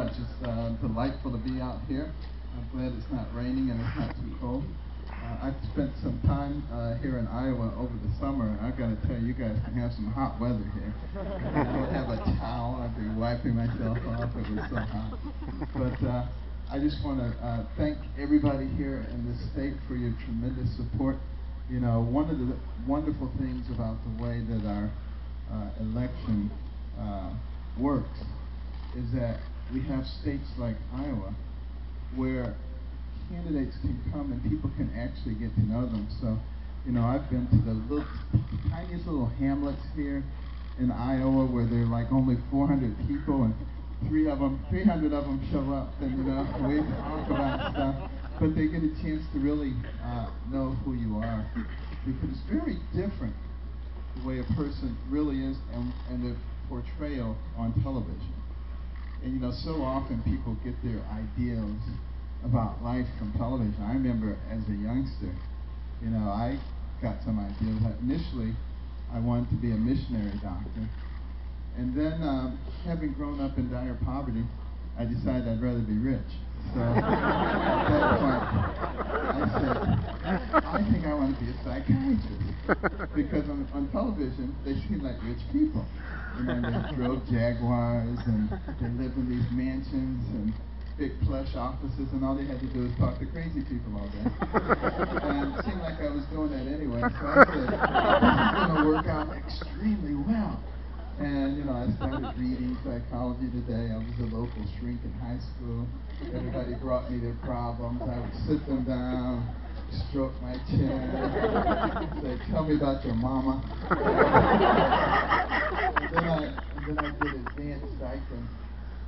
much. It's delightful to be out here. I'm glad it's not raining and it's not too cold. I've spent some time here in Iowa over the summer, and I've got to tell you, you guys can have some hot weather here. I don't have a towel. I've been wiping myself off. It was so hot. But I just want to thank everybody here in this state for your tremendous support. You know, one of the wonderful things about the way that our election works is that we have states like Iowa where candidates can come and people can actually get to know them. So, you know, I've been to the tiniest little hamlets here in Iowa where there are like only 400 people, and 300 of them show up, and you know, we talk about stuff, but they get a chance to really know who you are, because it's very different the way a person really is and their portrayal on television. And you know, so often people get their ideals about life from television. I remember as a youngster, you know, I got some ideas. Initially, I wanted to be a missionary doctor. And then, having grown up in dire poverty, I decided I'd rather be rich. So, at that point, I said, I think I want to be a psychiatrist. Because on television, they seem like rich people. You know, they drove Jaguars, and they lived in these mansions, and big plush offices, and all they had to do was talk to crazy people all day. And it seemed like I was doing that anyway, so I said, this is going to work out extremely well. And, you know, I started reading Psychology Today. I was a local shrink in high school. Everybody brought me their problems. I would sit them down, stroke my chin, say, tell me about your mama. And then I did advanced psych,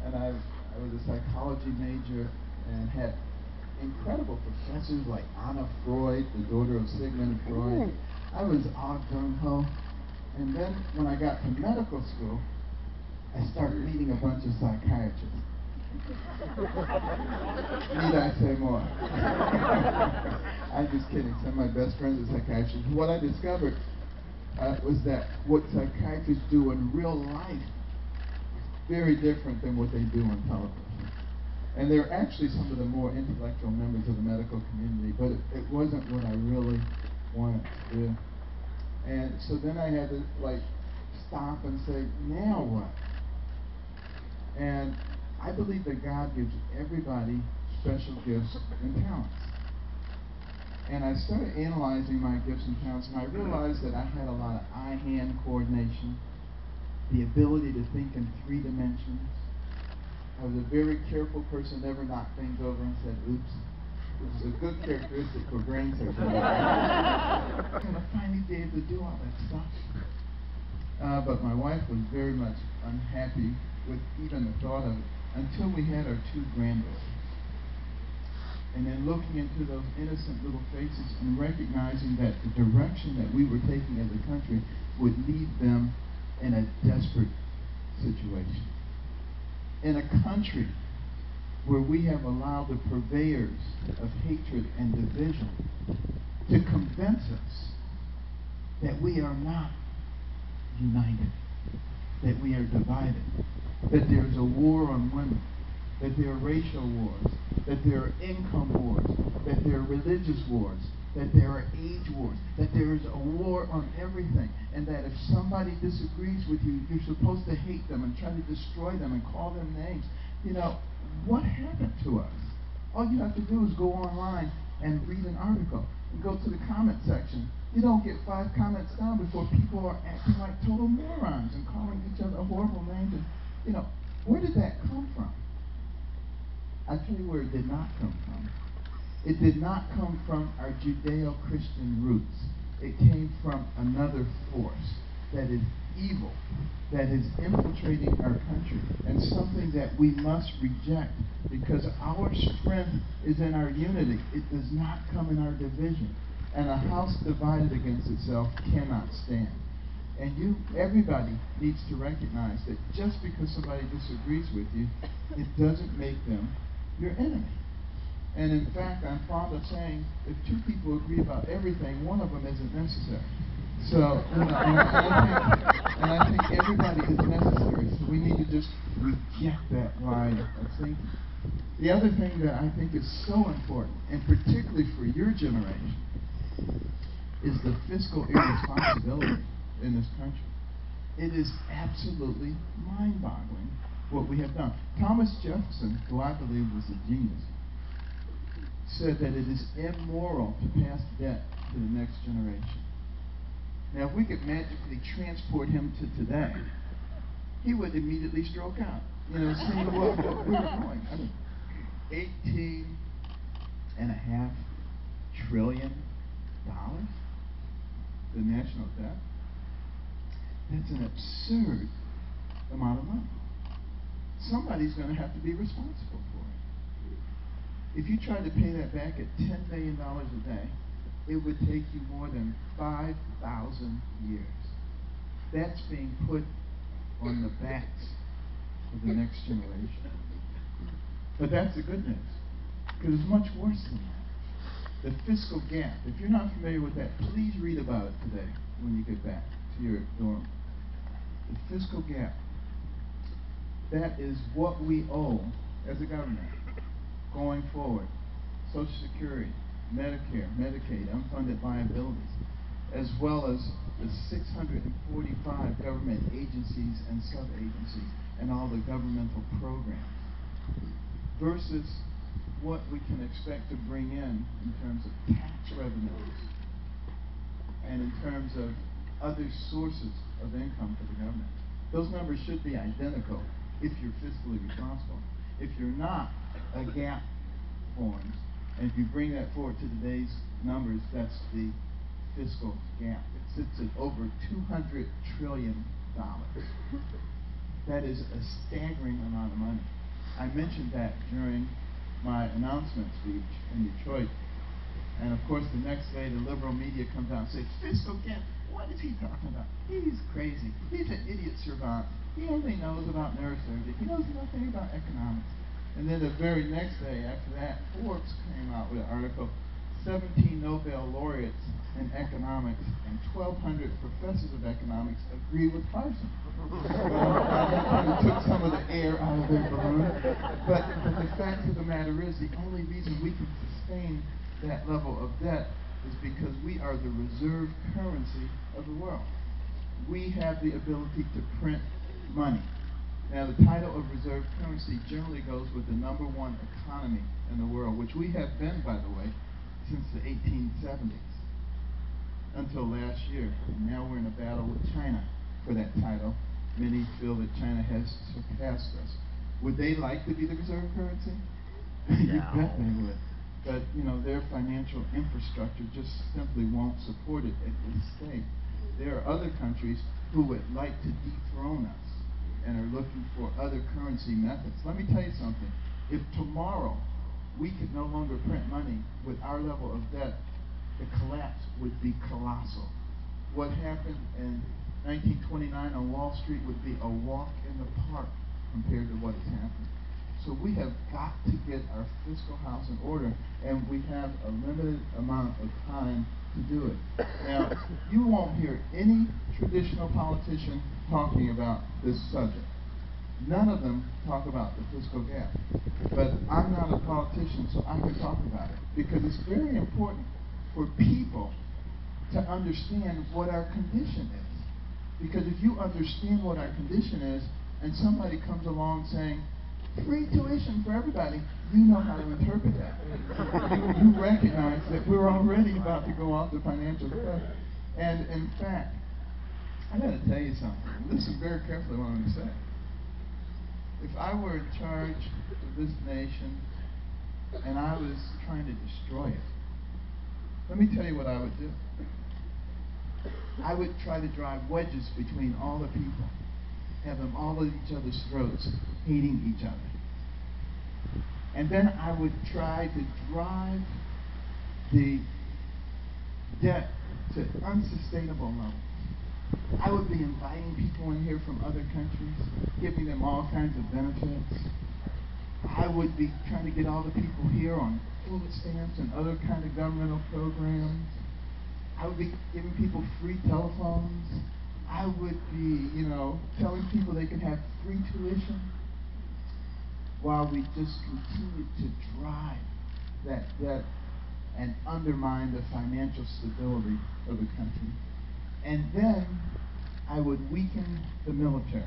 and I was a psychology major and had incredible professors like Anna Freud, the daughter of Sigmund Freud. I was all gung-ho. And then when I got to medical school, I started meeting a bunch of psychiatrists. Need I say more? I'm just kidding. Some of my best friends are psychiatrists. What I discovered was that what psychiatrists do in real life is very different than what they do on television. And they're actually some of the more intellectual members of the medical community, but it wasn't what I really wanted to do. And so then I had to like stop and say, now what? And I believe that God gives everybody special gifts and talents. And I started analyzing my gifts and talents, and I realized that I had a lot of eye-hand coordination, the ability to think in 3 dimensions. I was a very careful person, never knocked things over and said, oops. Which is a good characteristic for brain surgery. I'm going to finally be able to do all that stuff. But my wife was very much unhappy with even the thought of it until we had our 2 granddaughters. And then looking into those innocent little faces and recognizing that the direction that we were taking as a country would leave them in a desperate situation. In a country where we have allowed the purveyors of hatred and division to convince us that we are not united, that we are divided, that there's a war on women, that there are racial wars, that there are income wars, that there are religious wars, that there are age wars, that there is a war on everything, and that if somebody disagrees with you, you're supposed to hate them and try to destroy them and call them names. You know, what happened to us? All you have to do is go online and read an article and go to the comment section. You don't get 5 comments down before people are acting like total morons and calling each other horrible names. And, you know, where did that come from? I'll tell you where it did not come from. It did not come from our Judeo-Christian roots. It came from another force that is evil, that is infiltrating our country, and something that we must reject, because our strength is in our unity. It does not come in our division. And a house divided against itself cannot stand. And everybody needs to recognize that just because somebody disagrees with you, it doesn't make them your enemy. And in fact, I'm fond of saying, if 2 people agree about everything, one of them isn't necessary. So, you know, and I think And I think everybody is necessary, so we need to just reject that line of thinking. The other thing that I think is so important, and particularly for your generation, is the fiscal irresponsibility in this country. It is absolutely mind-boggling what we have done. Thomas Jefferson, who I believe was a genius, said that it is immoral to pass debt to the next generation. Now, if we could magically transport him to today, he would immediately stroke out. You know, seeing what we were doing. I mean, $18.5 trillion, the national debt. That's an absurd amount of money. Somebody's going to have to be responsible for it. If you tried to pay that back at $10 billion a day, it would take you more than 5,000 years. That's being put on the backs of the next generation. But that's the good news, because it's much worse than that. The fiscal gap. If you're not familiar with that, please read about it today when you get back to your dorm. The fiscal gap. That is what we owe as a government going forward. Social Security, Medicare, Medicaid, unfunded liabilities, as well as the 645 government agencies and sub-agencies and all the governmental programs, versus what we can expect to bring in terms of tax revenues and in terms of other sources of income for the government. Those numbers should be identical if you're fiscally responsible. If you're not, a gap forms. And if you bring that forward to today's numbers, that's the fiscal gap. It sits at over $200 trillion. That is a staggering amount of money. I mentioned that during my announcement speech in Detroit. And of course, the next day, the liberal media comes out and says, fiscal gap, what is he talking about? He's crazy. He's an idiot savant. He only knows about neurosurgery. He knows nothing about economics. And then the very next day after that, Forbes came out with an article, 17 Nobel laureates in economics and 1,200 professors of economics agree with Carson. That kind of took some of the air out of their balloon. But the fact of the matter is, the only reason we can sustain that level of debt is because we are the reserve currency of the world. We have the ability to print money. Now, the title of reserve currency generally goes with the #1 economy in the world, which we have been, by the way, since the 1870s, until last year. And now we're in a battle with China for that title. Many feel that China has surpassed us. Would they like to be the reserve currency? You bet they would. But, you know, their financial infrastructure just simply won't support it at this stage. There are other countries who would like to dethrone us and are looking for other currency methods. Let me tell you something. If tomorrow we could no longer print money with our level of debt, the collapse would be colossal. What happened in 1929 on Wall Street would be a walk in the park compared to what has happened. So we have got to get our fiscal house in order, and we have a limited amount of time to do it. Now, you won't hear any traditional politician talking about this subject. None of them talk about the fiscal gap. But I'm not a politician, so I can talk about it, because it's very important for people to understand what our condition is. Because if you understand what our condition is, and somebody comes along saying, free tuition for everybody, you know how to interpret that. You recognize that we're already about to go off the financial cliff. And in fact, I got to tell you something. Listen very carefully what I'm going to say. If I were in charge of this nation and I was trying to destroy it, let me tell you what I would do. I would try to drive wedges between all the people, have them all at each other's throats, hating each other. And then I would try to drive the debt to unsustainable levels. I would be inviting people in here from other countries, giving them all kinds of benefits. I would be trying to get all the people here on food stamps and other kind of governmental programs. I would be giving people free telephones. I would be, telling people they can have free tuition while we just continue to drive that debt and undermine the financial stability of the country. And then I would weaken the military.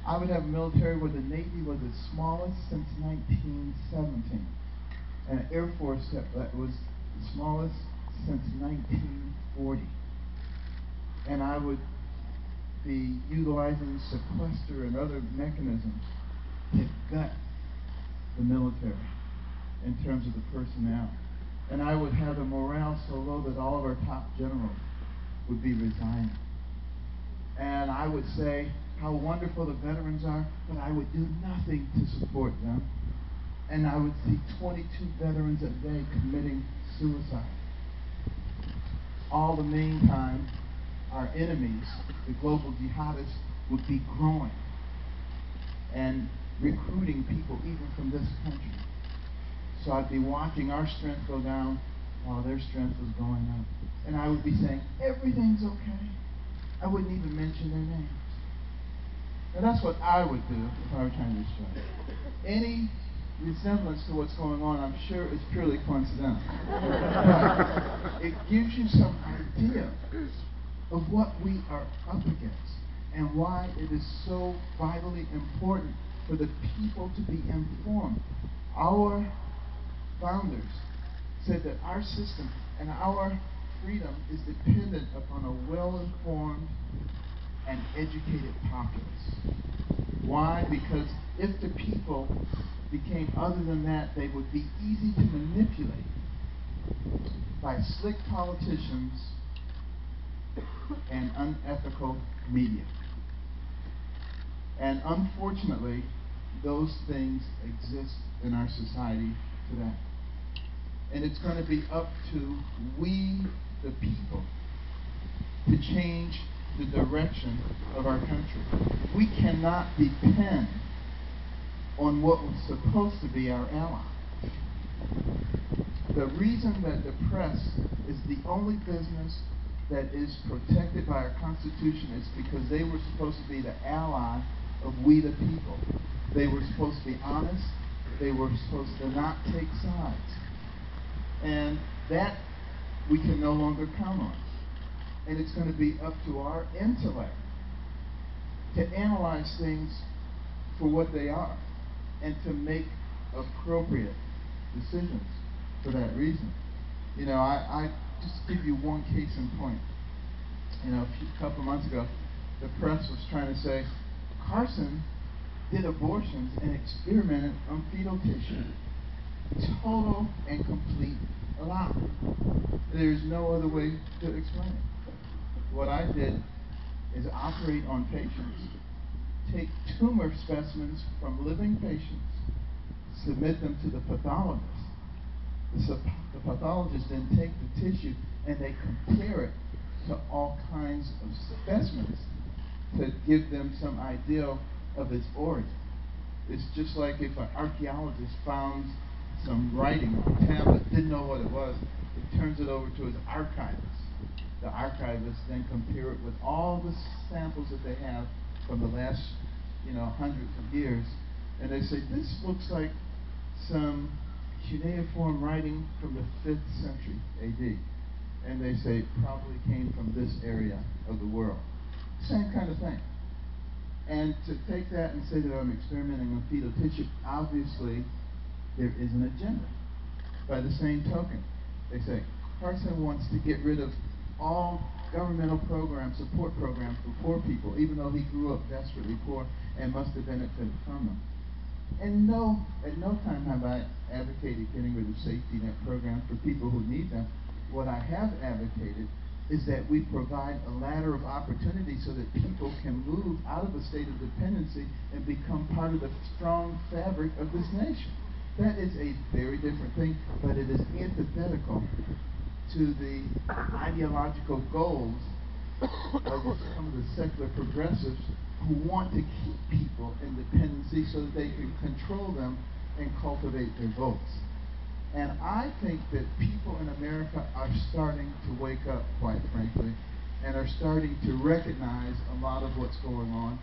I would have a military where the Navy was its smallest since 1917, and an Air Force that was the smallest since 1940. And I would be utilizing sequester and other mechanisms to gut the military in terms of the personnel. And I would have the morale so low that all of our top generals would be resigning. And I would say how wonderful the veterans are, but I would do nothing to support them. And I would see 22 veterans a day committing suicide. All the meantime, our enemies, the global jihadists, would be growing and recruiting people even from this country. So I'd be watching our strength go down while their strength was going up. And I would be saying, everything's okay. I wouldn't even mention their names. Now that's what I would do if I were trying to destroy it. Any resemblance to what's going on, I'm sure, is purely coincidental. It gives you some idea of what we are up against and why it is so vitally important for the people to be informed. Our founders said that our system and our freedom is dependent upon a well-informed and educated populace. Why? Because if the people became other than that, they would be easy to manipulate by slick politicians and unethical media. And unfortunately, those things exist in our society today. And it's going to be up to we, the people, to change the direction of our country. We cannot depend on what was supposed to be our ally. The reason that the press is the only business that is protected by our Constitution is because they were supposed to be the ally of we the people. They were supposed to be honest. They were supposed to not take sides. And that we can no longer count on. And it's going to be up to our intellect to analyze things for what they are and to make appropriate decisions for that reason. I just give you one case in point. A couple months ago, the press was trying to say Carson did abortions and experimented on fetal tissue. Total and complete lie. There's no other way to explain it. What I did is operate on patients, take tumor specimens from living patients, submit them to the pathologist. The pathologist then take the tissue and they compare it to all kinds of specimens to give them some idea of its origin. It's just like if an archaeologist found some writing on a tablet, didn't know what it was, it turns it over to his archivist. The archivists then compare it with all the samples that they have from the last, hundreds of years, and they say, this looks like some cuneiform writing from the 5th century A.D. And they say it probably came from this area of the world. Same kind of thing. And to take that and say that I'm experimenting on fetal tissue, obviously there is an agenda. By the same token, they say Carson wants to get rid of all governmental programs, support programs for poor people, even though he grew up desperately poor and must have benefited from them. And at no time have I advocated getting rid of safety net programs for people who need them. What I have advocated is that we provide a ladder of opportunity so that people can move out of a state of dependency and become part of the strong fabric of this nation. That is a very different thing, but it is antithetical to the ideological goals of some of the secular progressives who want to keep people in dependency so that they can control them and cultivate their votes. And I think that people in America are starting to wake up, quite frankly. and are starting to recognize a lot of what's going on.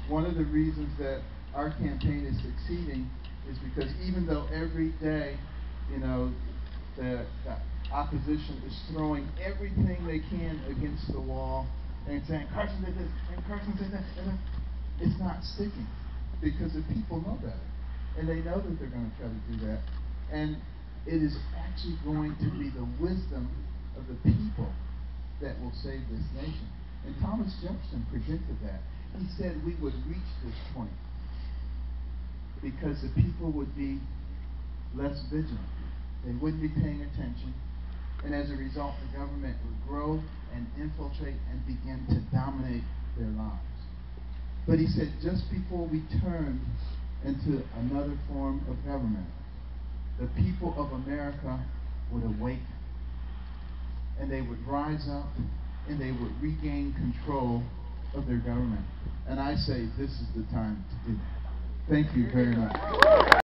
One of the reasons that our campaign is succeeding is because even though every day, you know, the opposition is throwing everything they can against the wall and saying, Carson did this, and Carson did that, and it's not sticking because the people know better. And they know that they're going to try to do that. And it is actually going to be the wisdom of the people that will save this nation. And Thomas Jefferson predicted that. He said we would reach this point because the people would be less vigilant. They wouldn't be paying attention. And as a result, the government would grow and infiltrate and begin to dominate their lives. But he said just before we turned into another form of government, the people of America would awaken. And they would rise up and they would regain control of their government. And I say this is the time to do that. Thank you very much.